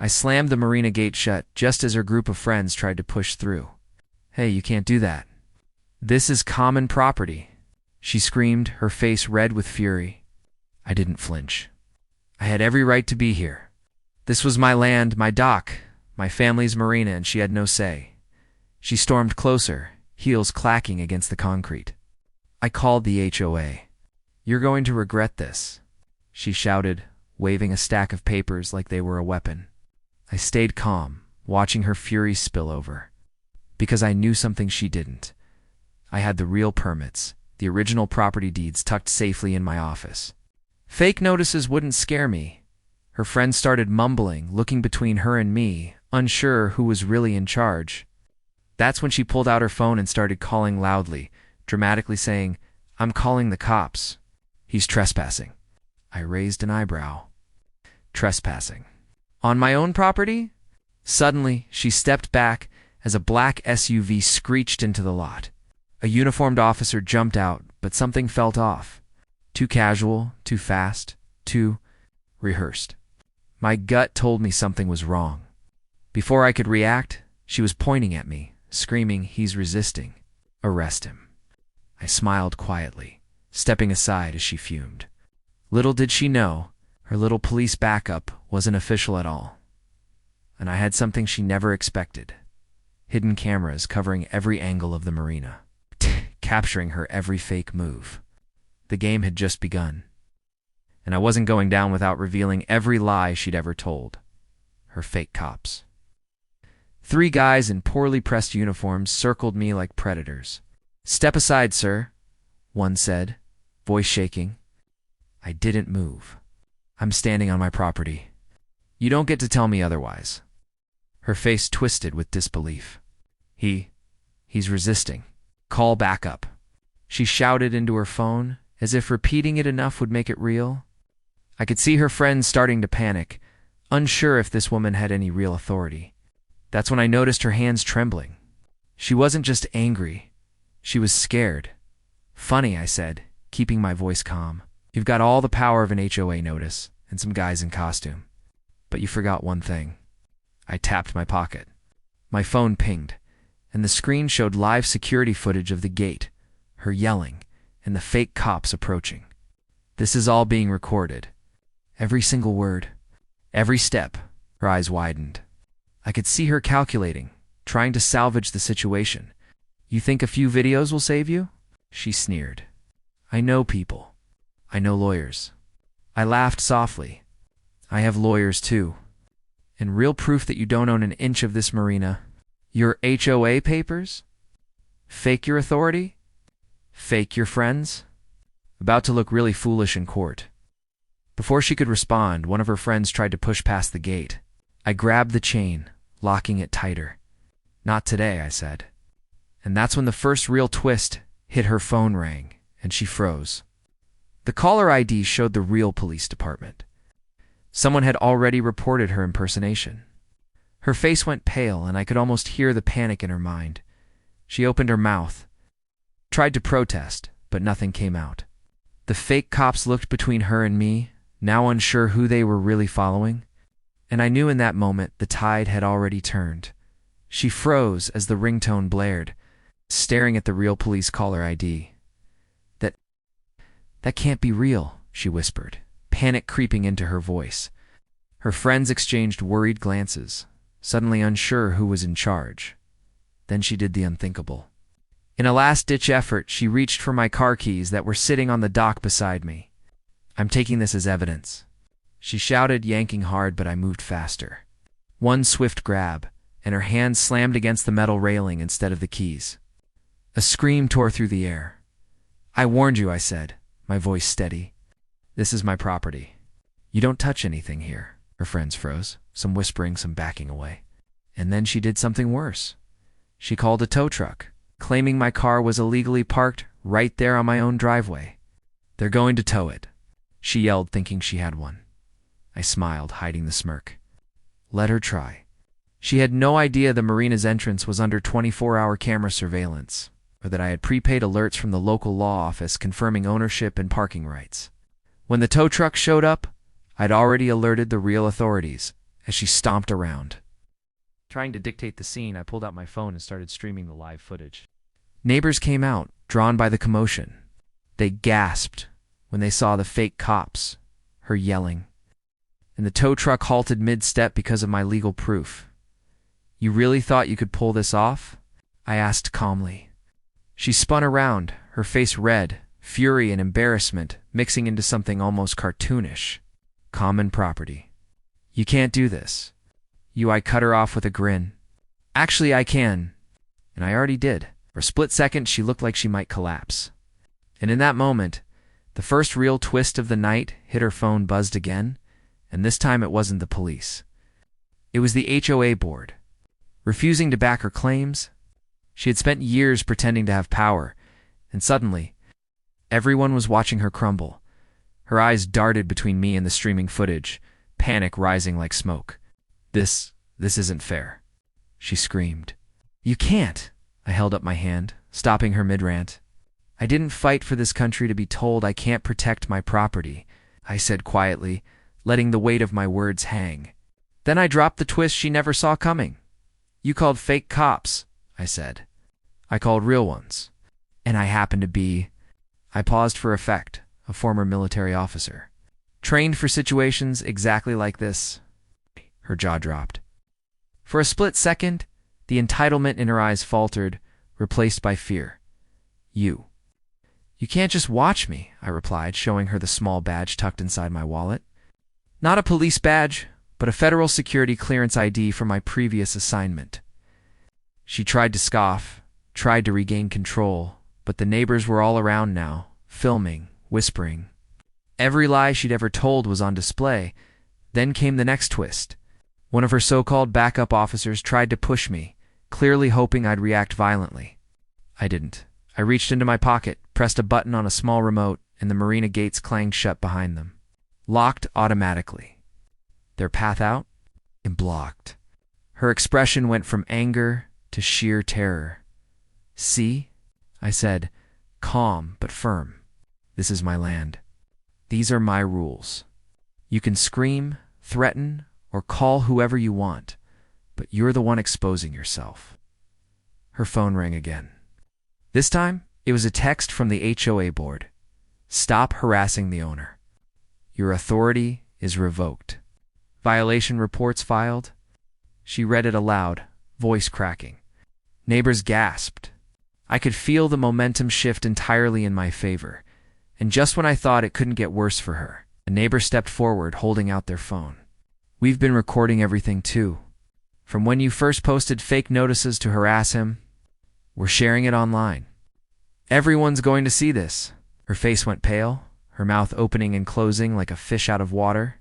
I slammed the marina gate shut just as her group of friends tried to push through. "Hey, you can't do that. This is common property," she screamed, her face red with fury. I didn't flinch. I had every right to be here. This was my land, my dock, my family's marina, and she had no say. She stormed closer, heels clacking against the concrete. I called the HOA. "You're going to regret this," she shouted, waving a stack of papers like they were a weapon. I stayed calm, watching her fury spill over. Because I knew something she didn't. I had the real permits, the original property deeds tucked safely in my office. Fake notices wouldn't scare me. Her friends started mumbling, looking between her and me, unsure who was really in charge. That's when she pulled out her phone and started calling loudly, dramatically saying, "I'm calling the cops. He's trespassing." I raised an eyebrow. Trespassing. On my own property? Suddenly, she stepped back as a black SUV screeched into the lot. A uniformed officer jumped out, but something felt off. Too casual, too fast, too rehearsed. My gut told me something was wrong. Before I could react, she was pointing at me, screaming, "He's resisting. Arrest him." I smiled quietly, stepping aside as she fumed. Little did she know, her little police backup wasn't official at all. And I had something she never expected. Hidden cameras covering every angle of the marina, capturing her every fake move. The game had just begun. And I wasn't going down without revealing every lie she'd ever told. Her fake cops. 3 guys in poorly pressed uniforms circled me like predators. "Step aside, sir," one said, voice shaking. I didn't move. "I'm standing on my property. You don't get to tell me otherwise." Her face twisted with disbelief. He's resisting. Call backup." She shouted into her phone, as if repeating it enough would make it real. I could see her friends starting to panic, unsure if this woman had any real authority. That's when I noticed her hands trembling. She wasn't just angry. She was scared. "Funny," I said, keeping my voice calm. "You've got all the power of an HOA notice and some guys in costume. But you forgot one thing." I tapped my pocket. My phone pinged, and the screen showed live security footage of the gate, her yelling, and the fake cops approaching. "This is all being recorded. Every single word. Every step." Her eyes widened. I could see her calculating, trying to salvage the situation. "You think a few videos will save you?" She sneered. "I know people. I know lawyers." I laughed softly. "I have lawyers too. And real proof that you don't own an inch of this marina. Your HOA papers? Fake your authority? Fake your friends?" About to look really foolish in court. Before she could respond, one of her friends tried to push past the gate. I grabbed the chain, locking it tighter. "Not today," I said. And that's when the first real twist hit. Her phone rang, and she froze. The caller ID showed the real police department. Someone had already reported her impersonation. Her face went pale, and I could almost hear the panic in her mind. She opened her mouth, tried to protest, but nothing came out. The fake cops looked between her and me, now unsure who they were really following. And I knew in that moment the tide had already turned. She froze as the ringtone blared, staring at the real police caller ID. That can't be real," she whispered, panic creeping into her voice. Her friends exchanged worried glances, suddenly unsure who was in charge. Then she did the unthinkable. In a last-ditch effort, she reached for my car keys that were sitting on the dock beside me. "I'm taking this as evidence," she shouted, yanking hard, but I moved faster. One swift grab, and her hand slammed against the metal railing instead of the keys. A scream tore through the air. "I warned you," I said, my voice steady. "This is my property. You don't touch anything here." Her friends froze, some whispering, some backing away. And then she did something worse. She called a tow truck, claiming my car was illegally parked right there on my own driveway. "They're going to tow it," she yelled, thinking she had one. I smiled, hiding the smirk. Let her try. She had no idea the marina's entrance was under 24-hour camera surveillance, or that I had prepaid alerts from the local law office confirming ownership and parking rights. When the tow truck showed up, I'd already alerted the real authorities, as she stomped around. Trying to dictate the scene, I pulled out my phone and started streaming the live footage. Neighbors came out, drawn by the commotion. They gasped when they saw the fake cops, her yelling, and the tow truck halted mid-step because of my legal proof. "You really thought you could pull this off?" I asked calmly. She spun around, her face red, fury and embarrassment mixing into something almost cartoonish. "Common property. You can't do this." I cut her off with a grin. "Actually, I can." And I already did. For a split second, she looked like she might collapse. And in that moment, the first real twist of the night hit. Her phone buzzed again, and this time it wasn't the police. It was the HOA board. Refusing to back her claims, she had spent years pretending to have power, and suddenly, everyone was watching her crumble. Her eyes darted between me and the streaming footage, panic rising like smoke. This isn't fair," she screamed. "You can't." I held up my hand, stopping her mid-rant. "I didn't fight for this country to be told I can't protect my property," I said quietly, letting the weight of my words hang. Then I dropped the twist she never saw coming. "You called fake cops," I said. "I called real ones. And I happen to be," I paused for effect, "a former military officer. Trained for situations exactly like this." Her jaw dropped. For a split second, the entitlement in her eyes faltered, replaced by fear. You can't just watch me," I replied, showing her the small badge tucked inside my wallet. "Not a police badge, but a federal security clearance ID from my previous assignment." She tried to scoff, tried to regain control, but the neighbors were all around now, filming, whispering. Every lie she'd ever told was on display. Then came the next twist. One of her so-called backup officers tried to push me, clearly hoping I'd react violently. I didn't. I reached into my pocket, pressed a button on a small remote, and the Marina gates clanged shut behind them. Locked automatically. Their path out? Blocked. Her expression went from anger to sheer terror. "See?" I said, calm but firm. "This is my land. These are my rules. You can scream, threaten, or call whoever you want, but you're the one exposing yourself." Her phone rang again. This time, it was a text from the HOA board. "Stop harassing the owner. Your authority is revoked. Violation reports filed." She read it aloud, voice cracking. Neighbors gasped. I could feel the momentum shift entirely in my favor, and just when I thought it couldn't get worse for her, a neighbor stepped forward, holding out their phone. "We've been recording everything too. From when you first posted fake notices to harass him, we're sharing it online. Everyone's going to see this." Her face went pale, her mouth opening and closing like a fish out of water.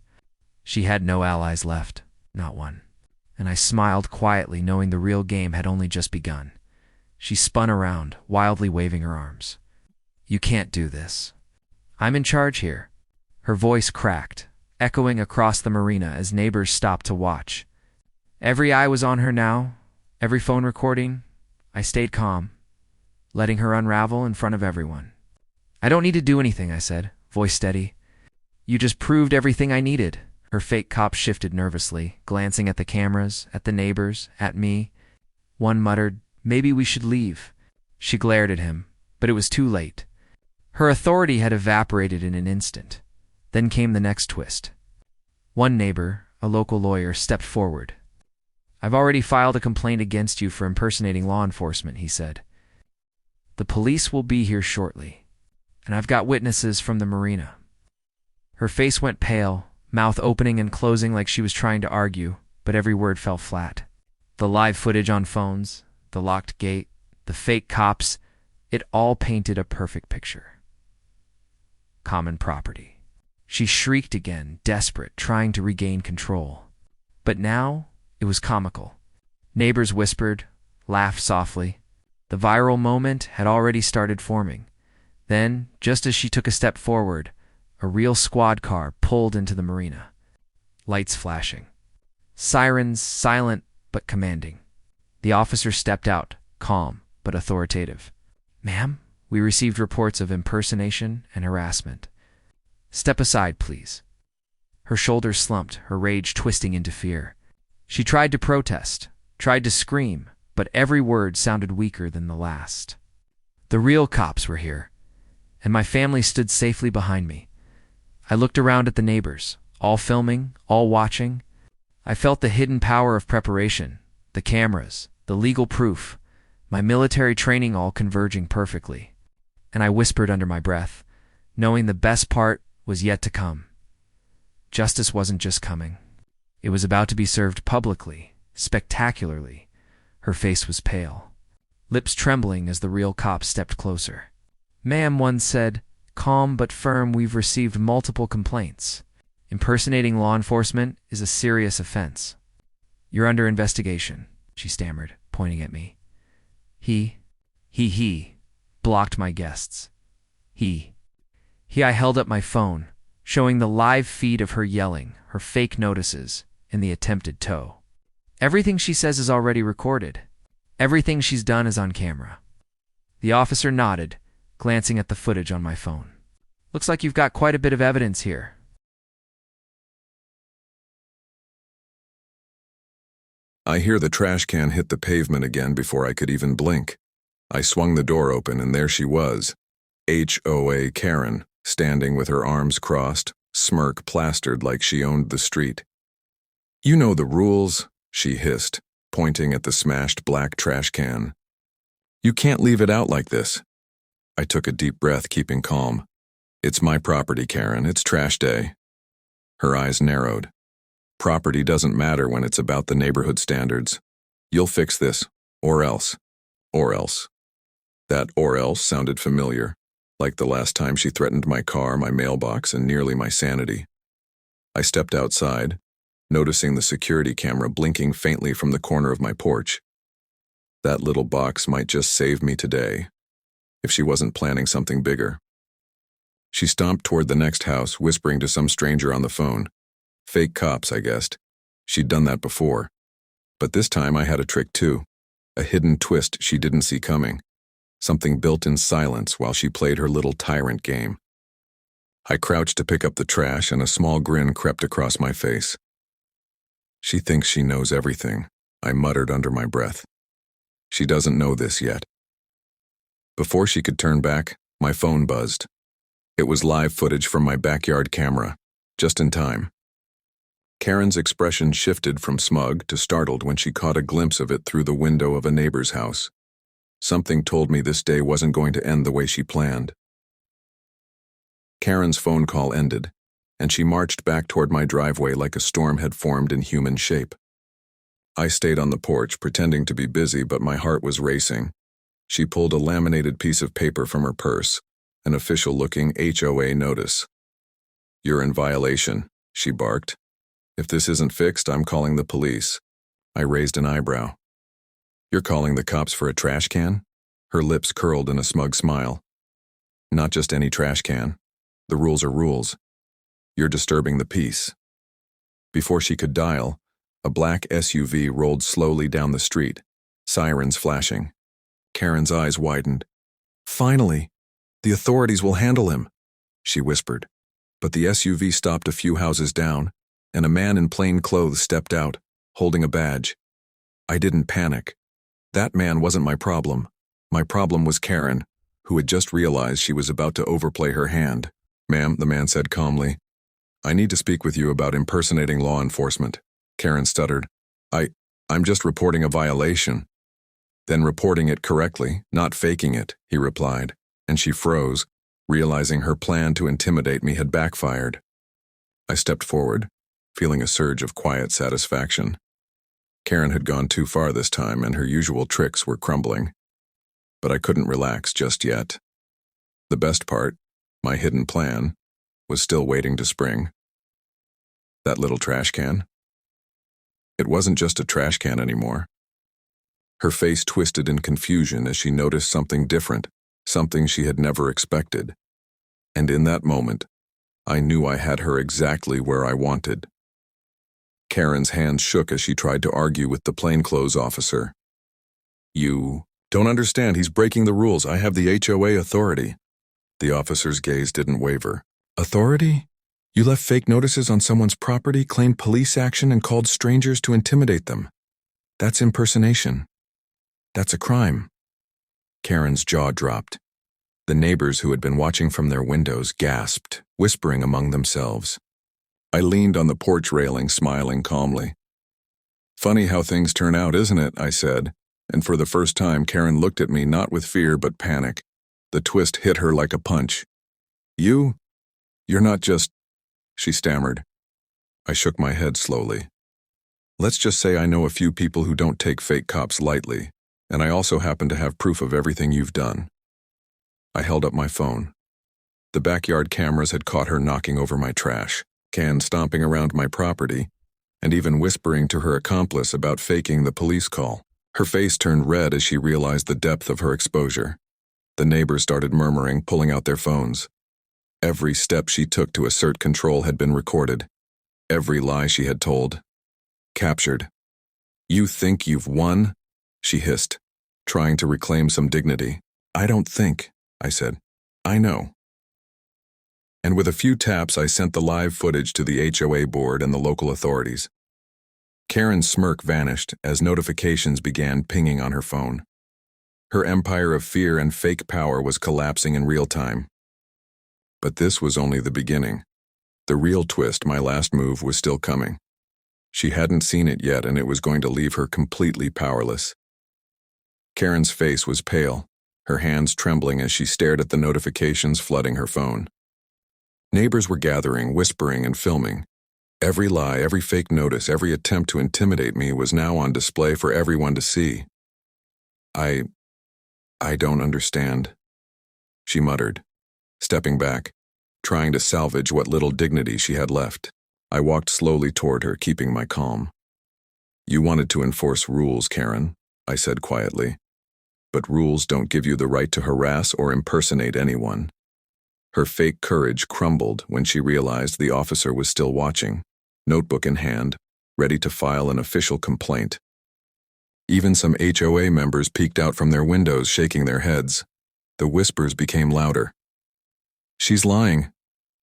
She had no allies left, not one. And I smiled quietly, knowing the real game had only just begun. She spun around, wildly waving her arms. "You can't do this. I'm in charge here." Her voice cracked, echoing across the marina as neighbors stopped to watch. Every eye was on her now, every phone recording. I stayed calm, letting her unravel in front of everyone. "I don't need to do anything," I said, voice steady. "You just proved everything I needed." Her fake cop shifted nervously, glancing at the cameras, at the neighbors, at me. One muttered, "Maybe we should leave." She glared at him, but it was too late. Her authority had evaporated in an instant. Then came the next twist. One neighbor, a local lawyer, stepped forward. "I've already filed a complaint against you for impersonating law enforcement," he said. "The police will be here shortly, and I've got witnesses from the marina." Her face went pale, mouth opening and closing like she was trying to argue, but every word fell flat. The live footage on phones, the locked gate, the fake cops, it all painted a perfect picture. Common property. She shrieked again, desperate, trying to regain control. But now, it was comical. Neighbors whispered, laughed softly. The viral moment had already started forming. Then, just as she took a step forward, a real squad car pulled into the marina. Lights flashing. Sirens silent but commanding. The officer stepped out, calm but authoritative. "Ma'am, we received reports of impersonation and harassment. Step aside, please." Her shoulders slumped, her rage twisting into fear. She tried to protest, tried to scream, but every word sounded weaker than the last. The real cops were here, and my family stood safely behind me. I looked around at the neighbors, all filming, all watching. I felt the hidden power of preparation, the cameras, the legal proof, my military training all converging perfectly. And I whispered under my breath, knowing the best part was yet to come. Justice wasn't just coming. It was about to be served publicly, spectacularly. Her face was pale, lips trembling as the real cop stepped closer. "Ma'am," one said, calm but firm, "we've received multiple complaints. Impersonating law enforcement is a serious offense." "You're under investigation," she stammered, pointing at me. He blocked my guests. I held up my phone, showing the live feed of her yelling, her fake notices, and the attempted tow. "Everything she says is already recorded. Everything she's done is on camera." The officer nodded, glancing at the footage on my phone. "Looks like you've got quite a bit of evidence here." I hear the trash can hit the pavement again before I could even blink. I swung the door open and there she was, HOA Karen, standing with her arms crossed, smirk plastered like she owned the street. "You know the rules," she hissed, pointing at the smashed black trash can. "You can't leave it out like this." I took a deep breath, keeping calm. "It's my property, Karen. It's trash day." Her eyes narrowed. "Property doesn't matter when it's about the neighborhood standards. You'll fix this, or else. Or else." That "or else" sounded familiar, like the last time she threatened my car, my mailbox, and nearly my sanity. I stepped outside, noticing the security camera blinking faintly from the corner of my porch. That little box might just save me today, if she wasn't planning something bigger. She stomped toward the next house, whispering to some stranger on the phone. Fake cops, I guessed. She'd done that before. But this time I had a trick too, a hidden twist she didn't see coming. Something built in silence while she played her little tyrant game. I crouched to pick up the trash and a small grin crept across my face. "She thinks she knows everything," I muttered under my breath. "She doesn't know this yet." Before she could turn back, my phone buzzed. It was live footage from my backyard camera, just in time. Karen's expression shifted from smug to startled when she caught a glimpse of it through the window of a neighbor's house. Something told me this day wasn't going to end the way she planned. Karen's phone call ended, and she marched back toward my driveway like a storm had formed in human shape. I stayed on the porch, pretending to be busy, but my heart was racing. She pulled a laminated piece of paper from her purse, an official-looking HOA notice. "You're in violation," she barked. "If this isn't fixed, I'm calling the police." I raised an eyebrow. "You're calling the cops for a trash can?" Her lips curled in a smug smile. "Not just any trash can. The rules are rules. You're disturbing the peace." Before she could dial, a black SUV rolled slowly down the street, sirens flashing. Karen's eyes widened. "Finally, the authorities will handle him," she whispered. But the SUV stopped a few houses down, and a man in plain clothes stepped out, holding a badge. I didn't panic. That man wasn't my problem. My problem was Karen, who had just realized she was about to overplay her hand. "Ma'am," the man said calmly, "I need to speak with you about impersonating law enforcement." Karen stuttered. I'm just reporting a violation." "Then reporting it correctly, not faking it," he replied, and she froze, realizing her plan to intimidate me had backfired. I stepped forward, feeling a surge of quiet satisfaction. Karen had gone too far this time, and her usual tricks were crumbling. But I couldn't relax just yet. The best part, my hidden plan, was still waiting to spring. That little trash can. It wasn't just a trash can anymore. Her face twisted in confusion as she noticed something different, something she had never expected. And in that moment, I knew I had her exactly where I wanted. Karen's hands shook as she tried to argue with the plainclothes officer. "You don't understand. He's breaking the rules. I have the HOA authority." The officer's gaze didn't waver. "Authority? You left fake notices on someone's property, claimed police action, and called strangers to intimidate them. That's impersonation. That's a crime. Karen's jaw dropped. The neighbors who had been watching from their windows gasped, whispering among themselves. I leaned on the porch railing, smiling calmly. Funny how things turn out, isn't it? I said, and for the first time Karen looked at me not with fear but panic. The twist hit her like a punch. You're not just... She stammered. I shook my head slowly. Let's just say I know a few people who don't take fake cops lightly, and I also happen to have proof of everything you've done. I held up my phone. The backyard cameras had caught her knocking over my trash, cans stomping around my property, and even whispering to her accomplice about faking the police call. Her face turned red as she realized the depth of her exposure. The neighbors started murmuring, pulling out their phones. Every step she took to assert control had been recorded. Every lie she had told. Captured. You think you've won? She hissed, trying to reclaim some dignity. I don't think, I said. I know. And with a few taps, I sent the live footage to the HOA board and the local authorities. Karen's smirk vanished as notifications began pinging on her phone. Her empire of fear and fake power was collapsing in real time. But this was only the beginning. The real twist, my last move, was still coming. She hadn't seen it yet, and it was going to leave her completely powerless. Karen's face was pale, her hands trembling as she stared at the notifications flooding her phone. Neighbors were gathering, whispering, and filming. Every lie, every fake notice, every attempt to intimidate me was now on display for everyone to see. I don't understand, she muttered, stepping back, trying to salvage what little dignity she had left. I walked slowly toward her, keeping my calm. You wanted to enforce rules, Karen, I said quietly. But rules don't give you the right to harass or impersonate anyone. Her fake courage crumbled when she realized the officer was still watching, notebook in hand, ready to file an official complaint. Even some HOA members peeked out from their windows, shaking their heads. The whispers became louder. She's lying.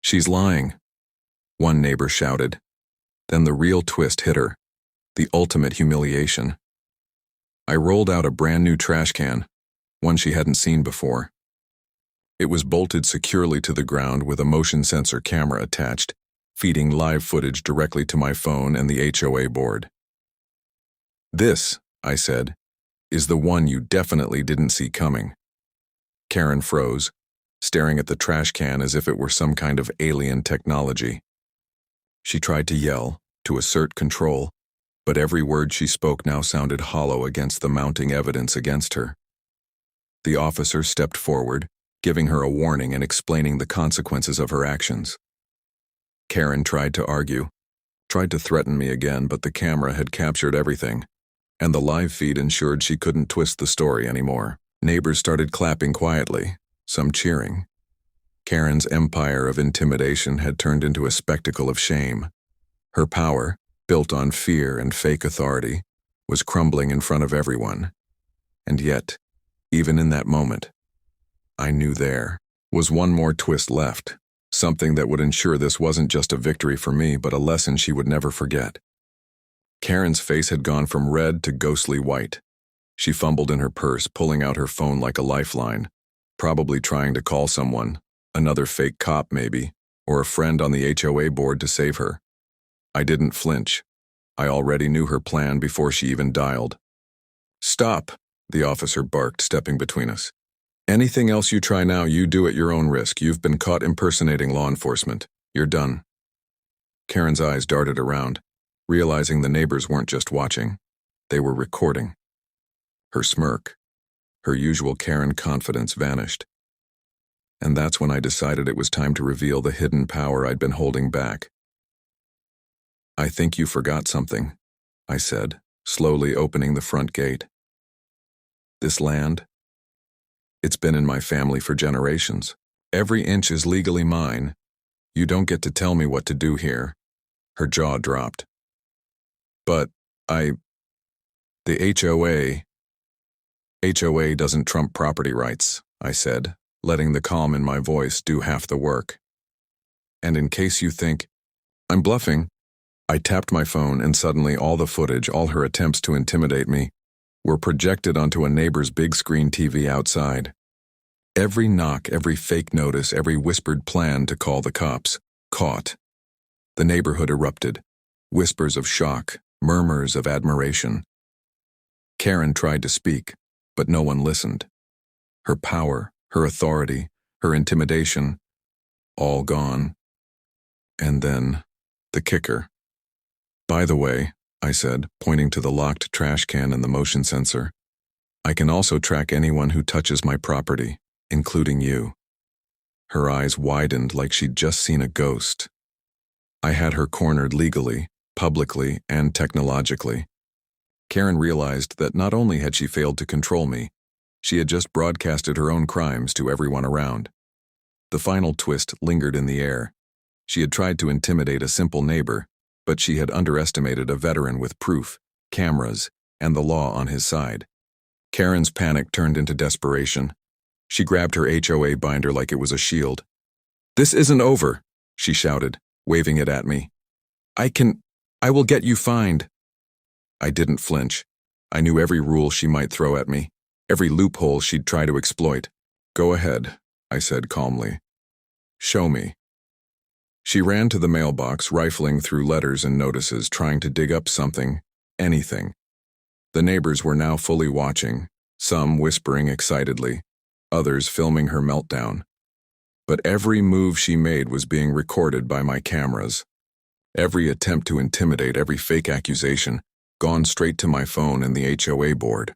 She's lying, one neighbor shouted. Then the real twist hit her, the ultimate humiliation. I rolled out a brand new trash can, one she hadn't seen before. It was bolted securely to the ground with a motion sensor camera attached, feeding live footage directly to my phone and the HOA board. This, I said, is the one you definitely didn't see coming. Karen froze, staring at the trash can as if it were some kind of alien technology. She tried to yell, to assert control, but every word she spoke now sounded hollow against the mounting evidence against her. The officer stepped forward, giving her a warning and explaining the consequences of her actions. Karen tried to argue, tried to threaten me again, but the camera had captured everything, and the live feed ensured she couldn't twist the story anymore. Neighbors started clapping quietly, some cheering. Karen's empire of intimidation had turned into a spectacle of shame. Her power, built on fear and fake authority, was crumbling in front of everyone. And yet, even in that moment, I knew there was one more twist left, something that would ensure this wasn't just a victory for me, but a lesson she would never forget. Karen's face had gone from red to ghostly white. She fumbled in her purse, pulling out her phone like a lifeline, probably trying to call someone, another fake cop maybe, or a friend on the HOA board to save her. I didn't flinch. I already knew her plan before she even dialed. "Stop," the officer barked, stepping between us. "Anything else you try now, you do at your own risk. You've been caught impersonating law enforcement. You're done." Karen's eyes darted around, realizing the neighbors weren't just watching. They were recording. Her smirk, her usual Karen confidence vanished. And that's when I decided it was time to reveal the hidden power I'd been holding back. "I think you forgot something," I said, slowly opening the front gate. "This land, it's been in my family for generations. Every inch is legally mine. You don't get to tell me what to do here." Her jaw dropped. "But the HOA doesn't trump property rights," I said, letting the calm in my voice do half the work. And in case you think I'm bluffing, I tapped my phone and suddenly all the footage, all her attempts to intimidate me, were projected onto a neighbor's big screen TV outside. Every knock, every fake notice, every whispered plan to call the cops. Caught. The neighborhood erupted. Whispers of shock, murmurs of admiration. Karen tried to speak, but no one listened. Her power, her authority, her intimidation, all gone. And then, the kicker. By the way, I said, pointing to the locked trash can and the motion sensor, I can also track anyone who touches my property, including you. Her eyes widened like she'd just seen a ghost. I had her cornered legally, publicly, and technologically. Karen realized that not only had she failed to control me, she had just broadcasted her own crimes to everyone around. The final twist lingered in the air. She had tried to intimidate a simple neighbor, but she had underestimated a veteran with proof, cameras, and the law on his side. Karen's panic turned into desperation. She grabbed her HOA binder like it was a shield. "This isn't over," she shouted, waving it at me. I will get you fined." I didn't flinch. I knew every rule she might throw at me, every loophole she'd try to exploit. "Go ahead," I said calmly. "Show me." She ran to the mailbox, rifling through letters and notices, trying to dig up something, anything. The neighbors were now fully watching, some whispering excitedly, others filming her meltdown. But every move she made was being recorded by my cameras. Every attempt to intimidate, every fake accusation, gone straight to my phone and the HOA board.